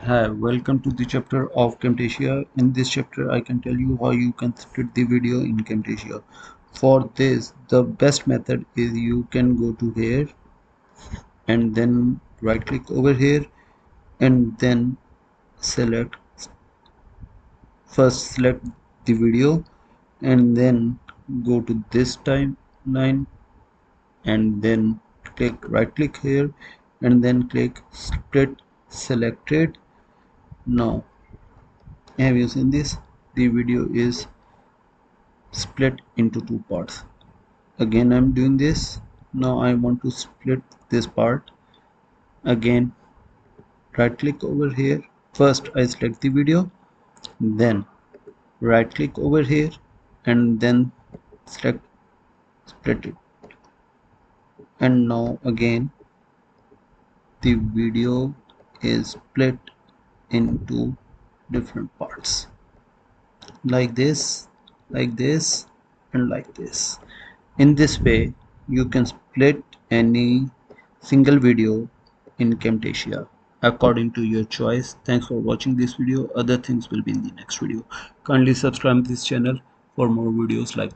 Hi, welcome to the chapter of Camtasia. In this chapter, I can tell you how you can split the video in Camtasia. For this, the best method is you can go to here and then right click over here and then select select the video and then go to this timeline and then right click here and then click split selected. Now, have you seen this? The video is split into two parts. Again, I'm doing this. Now I want to split this part. Again, right click over here. First I select the video, then right click over here and then select split it. And now again the video is split into different parts like this, and like this. In this way, you can split any single video in Camtasia according to your choice. Thanks for watching this video. Other things will be in the next video. Kindly subscribe to this channel for more videos like this.